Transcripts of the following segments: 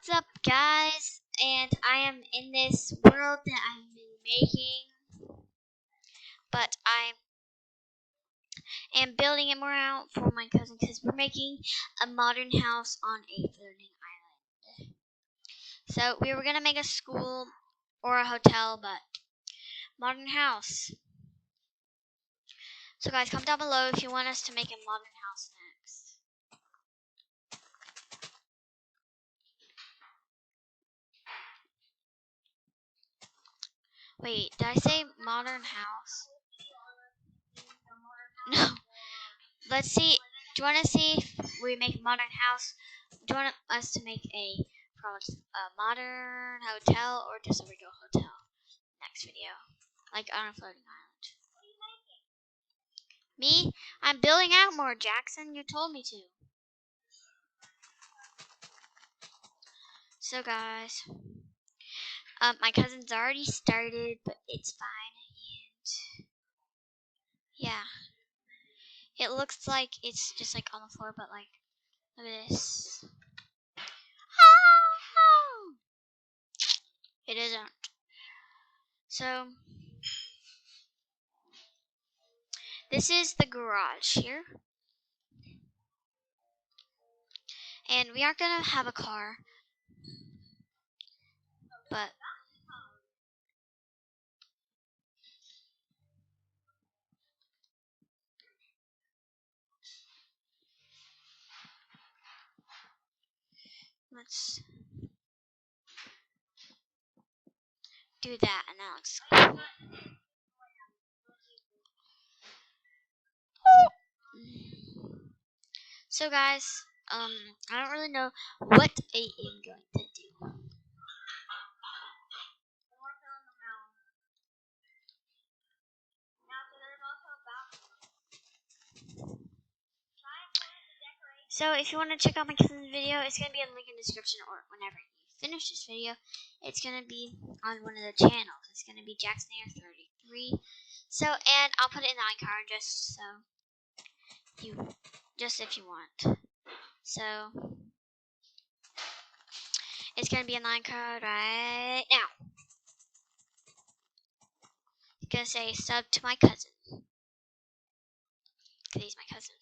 What's up, guys? And I am in this world that I've been making, but I am building it more out for my cousin because we're making a modern house on a floating island. So we were gonna make a school or a hotel, but modern house. So guys, comment down below if you want us to make a modern house next. Wait, did I say modern house? No. Let's see. Do you want to see if we make a modern house? Do you want us to make a modern hotel or just a regular hotel? Next video. Like on a floating island. Me? I'm building out more, Jackson. You told me to. So guys, my cousin's already started, but it's fine. And yeah, it looks like it's just like on the floor, but like, look at this. It isn't. So this is the garage here. And we aren't gonna have a car, but let's do that, and that looks cool. So guys, I don't really know what I am going to do. So if you want to check out my cousin's video, it's going to be in the link in the description, or whenever you finish this video, it's going to be on one of the channels. It's going to be Jackson Air 33. So, and I'll put it in the icon just so if you want. So, it's going to be in the icon right now. It's going to say sub to my cousin. Because he's my cousin.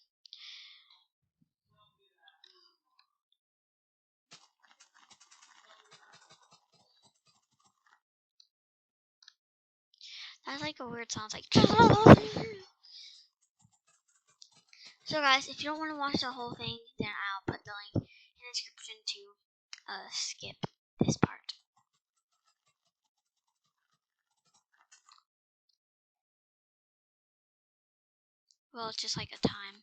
That's like a weird sound, like. So guys, if you don't want to watch the whole thing, then I'll put the link in the description to skip this part. Well, it's just like a time.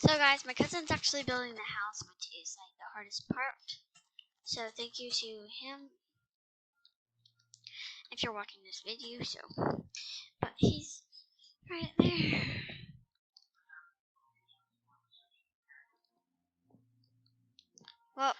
So guys, my cousin's actually building the house, which is like the hardest part. So thank you to him if you're watching this video. So, but he's right there. Well,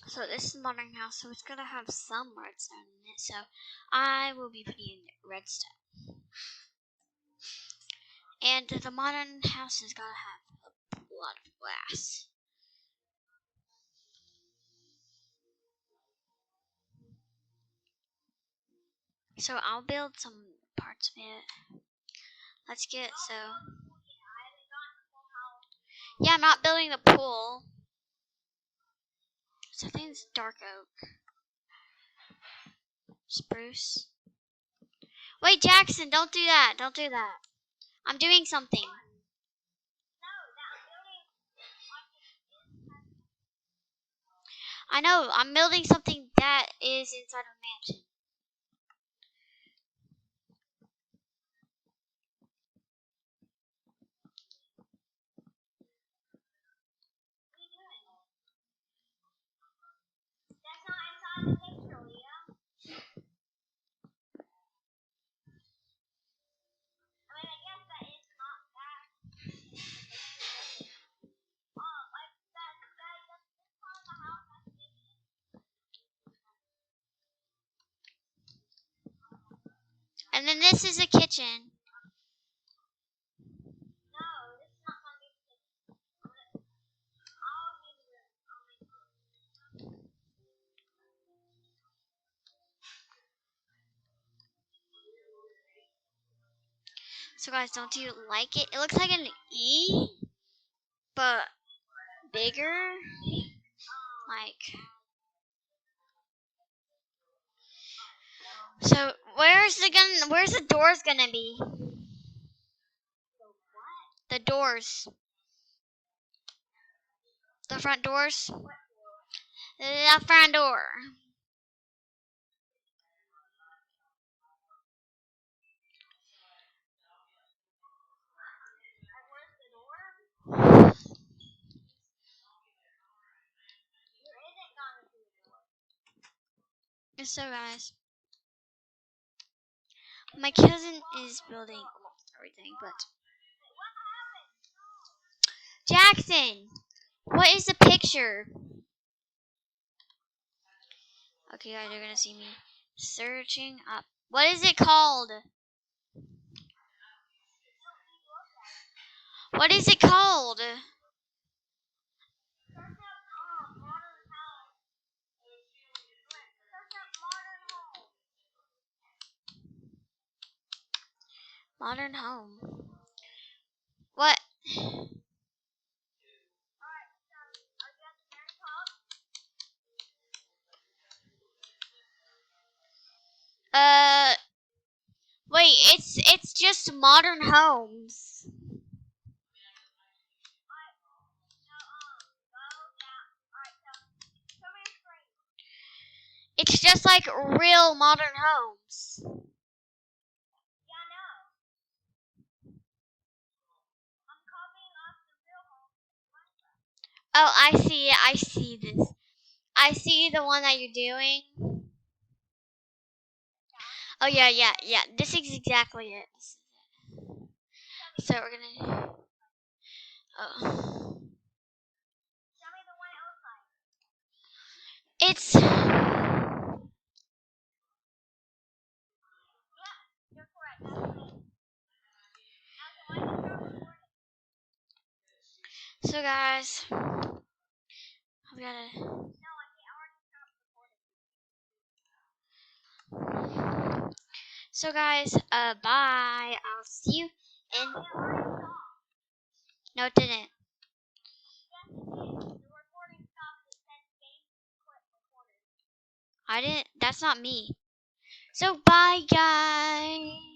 so this is modern house, so it's gonna have some redstone in it. So I will be putting in redstone. And the modern house has gotta have a lot of glass. So I'll build some parts of it. Let's get Yeah, I'm not building the pool. So I think it's dark oak. Spruce. Wait, Jackson, don't do that. Don't do that. I'm doing something. I know, I'm building something that is inside a mansion. And then this is a kitchen. So guys, don't you like it? It looks like an E, but bigger. Like, so where's the doors gonna be? The doors. The front doors. The front door. So guys, my cousin is building almost everything, but Jackson, what is the picture? Okay, guys, you're gonna see me searching up. What is it called? What is it called? Modern home. What? Uh, wait. It's just modern homes. It's just like real modern homes. Oh, I see it. I see this. I see the one that you're doing. Oh yeah, yeah, yeah. This is exactly it. So we're gonna. Oh. It's. So guys, I've gotta. So guys, bye. I'll see you in. No, it didn't. I didn't. That's not me. So bye, guys.